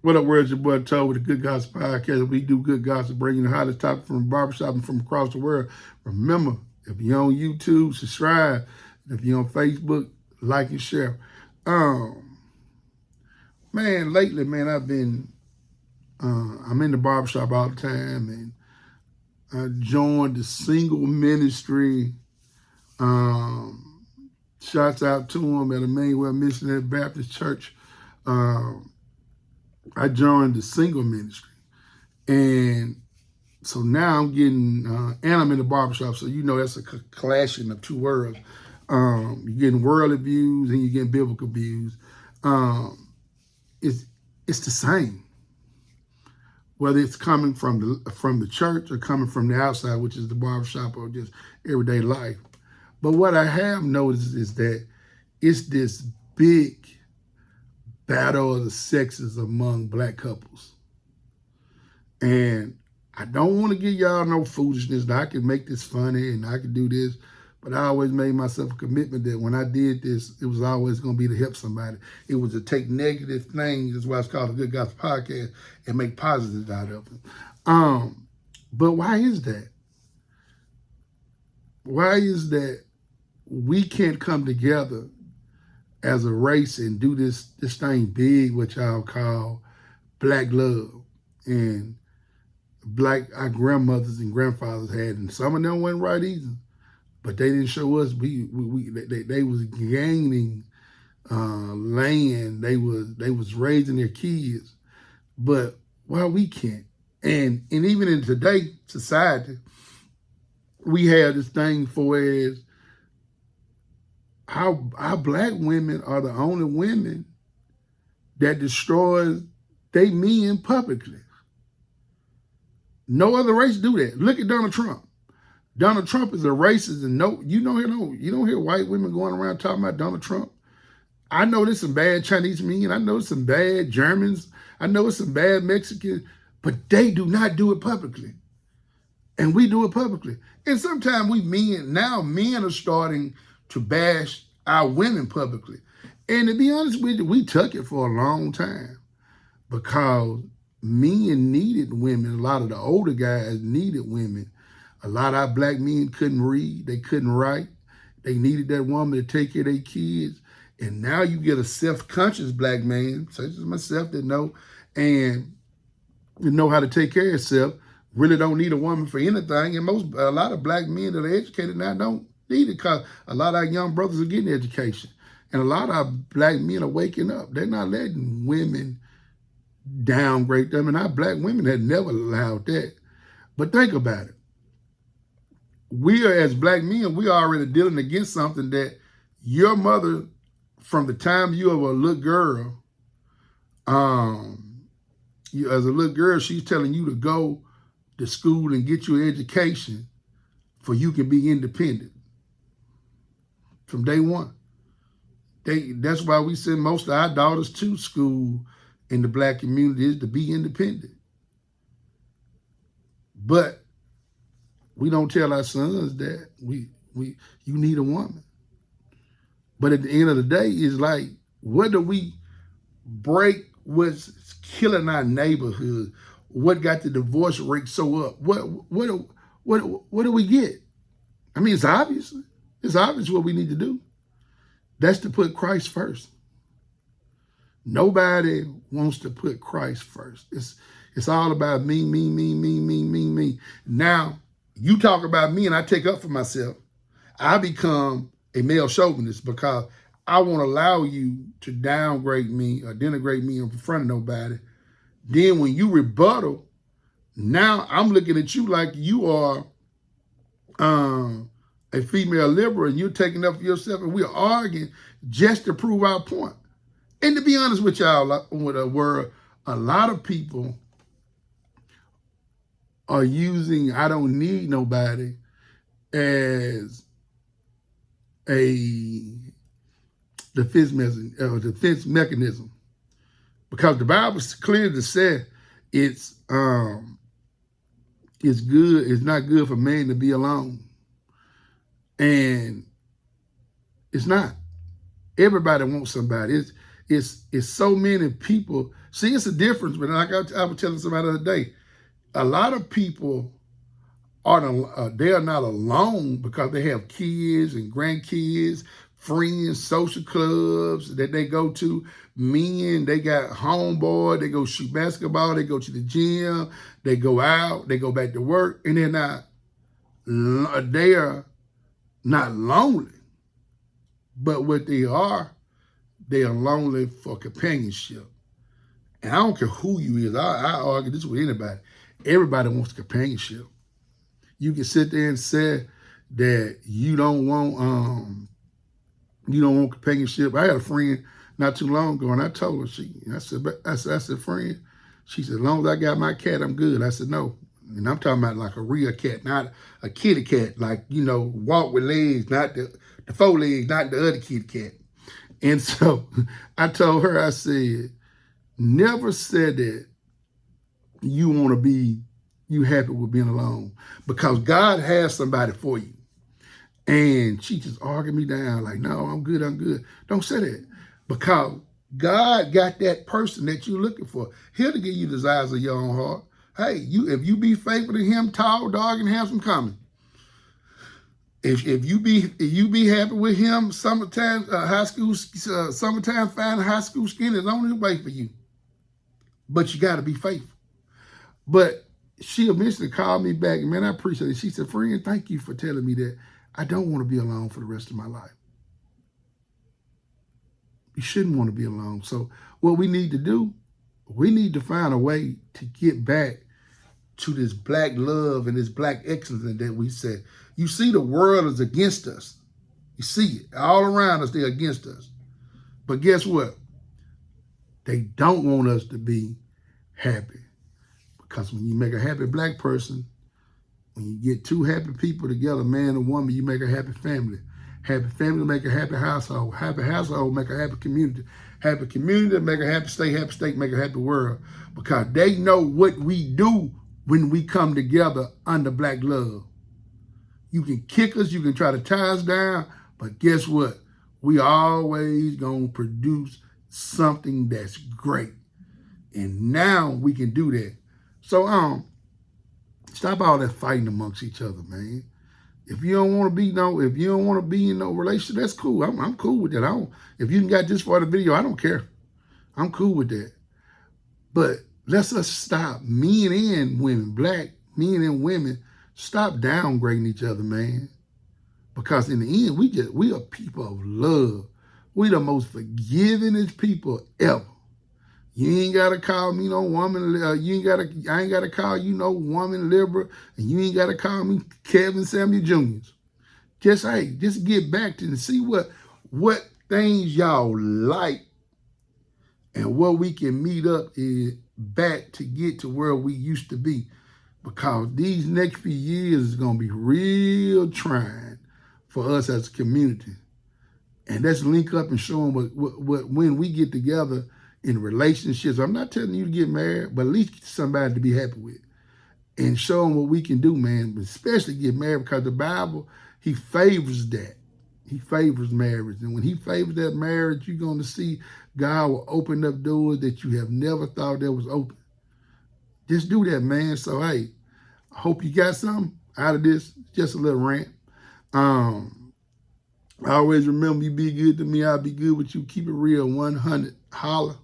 What up, words your boy Toe with the Good Gospel Podcast. We do good gospel, bringing the hottest topic from the barbershop and from across the world. Remember, if you're on YouTube, subscribe. If you're on Facebook, like and share. Man, lately, man, I'm in the barbershop all the time, and I joined the single ministry. Shouts out to them at Emmanuel Missionary Baptist Church. I joined the single ministry. And so now I'm getting, and I'm in the barbershop, so you know that's a clashing of two worlds. You're getting worldly views and you're getting biblical views. It's the same, whether it's coming from the church or coming from the outside, which is the barbershop or just everyday life. But what I have noticed is that it's this big battle of the sexes among black couples. And I don't want to give y'all no foolishness that I can make this funny and I can do this, but I always made myself a commitment that when I did this, it was always going to be to help somebody. It was to take negative things, that's why it's called a Good Gospel Podcast, and make positives out of it. But why is that? Why is that we can't come together as a race and do this thing big, what y'all call black love, and black our grandmothers and grandfathers had, and some of them weren't right either, but they didn't show us. They was gaining land. They was raising their kids, but why we can't? And even in today's society, we have this thing for as our black women are the only women that destroys they men publicly. No other race do that. Look at Donald Trump. Donald Trump is a racist, and you don't hear white women going around talking about Donald Trump. I know there's some bad Chinese men. I know there's some bad Germans. I know there's some bad Mexicans, but they do not do it publicly. And we do it publicly. And sometimes men are starting to bash our women publicly. And to be honest with you, we took it for a long time because men needed women. A lot of the older guys needed women. A lot of our black men couldn't read. They couldn't write. They needed that woman to take care of their kids. And now you get a self-conscious black man, such as myself, that know how to take care of himself, really don't need a woman for anything. And a lot of black men that are educated now don't need it because a lot of our young brothers are getting education. And a lot of our black men are waking up. They're not letting women downgrade them. And our black women had never allowed that. But think about it. We are, as black men, we are already dealing against something that your mother, from the time you were a little girl, as a little girl, she's telling you to go to school and get your education for you can be independent. From day one. That's why we send most of our daughters to school in the black community, is to be independent. But we don't tell our sons that you need a woman. But at the end of the day, it's like, what do we break? What's killing our neighborhood? What got the divorce rate so up? What do we get? I mean, it's obvious. It's obvious what we need to do. That's to put Christ first. Nobody wants to put Christ first. It's all about me, me, me, me, me, me, me. Now, you talk about me and I take up for myself. I become a male chauvinist because I won't allow you to downgrade me or denigrate me in front of nobody. Then when you rebuttal, now I'm looking at you like you are a female liberal and you're taking up for yourself, and we're arguing just to prove our point. And to be honest with y'all, with a word, a lot of people are using I don't need nobody as a defense mechanism. Because the Bible clearly said it's good, it's not good for man to be alone. And it's not. Everybody wants somebody. It's so many people. See, it's a difference. But like I was telling somebody the other day, a lot of people they are not alone because they have kids and grandkids, friends, social clubs that they go to. Men, they got homeboy, they go shoot basketball, they go to the gym, they go out, they go back to work, and they are not lonely. But what they are lonely for companionship. And I don't care who you is. I argue this with anybody. Everybody wants companionship. You can sit there and say that you don't want companionship. I had a friend not too long ago, and I told her, I said, friend, she said, as long as I got my cat, I'm good. I said, no. And I'm talking about like a real cat, not a kitty cat, like, walk with legs, not the four legs, not the other kitty cat. And so I told her, I said, never said that you happy with being alone, because God has somebody for you. And she just argued me down like, no, I'm good. Don't say that, because God got that person that you're looking for. He'll give you desires of your own heart. Hey, if you be faithful to him, tall, dog, and handsome coming. If you be happy with him, summertime summertime fine, high school skin is on his way for you. But you got to be faithful. But she eventually called me back, and man, I appreciate it. She said, friend, thank you for telling me that I don't want to be alone for the rest of my life. You shouldn't want to be alone. So what we need to do, we need to find a way to get back to this black love and this black excellence that we said. You see, the world is against us. You see it all around us. They're against us. But guess what? They don't want us to be happy. Because when you make a happy black person, when you get two happy people together, man and woman, you make a happy family. Happy family make a happy household. Happy household make a happy community. Happy community make a happy state make a happy world. Because they know what we do when we come together under black love. You can kick us, you can try to tie us down, but guess what? We always gonna produce something that's great. And now we can do that. So stop all that fighting amongst each other, man. If you don't want to be in no relationship, that's cool. I'm cool with that. If you got this for the video, I don't care. I'm cool with that. But let's stop, men and women, black men and women, stop downgrading each other, man. Because in the end, we are people of love. We the most forgivingest people ever. You ain't gotta call me no woman. I ain't gotta call you no woman liberal, and you ain't gotta call me Kevin Samuel Jr. Just get back to and see what things y'all like, and what we can meet up is back to get to where we used to be. Because these next few years is gonna be real trying for us as a community, and let's link up and show them what when we get together. In relationships, I'm not telling you to get married, but at least get somebody to be happy with. And show them what we can do, man. But especially get married, because the Bible, he favors that. He favors marriage. And when he favors that marriage, you're going to see God will open up doors that you have never thought that was open. Just do that, man. So, hey, I hope you got something out of this. Just a little rant. I always remember, you be good to me, I'll be good with you. Keep it real, 100. Holla.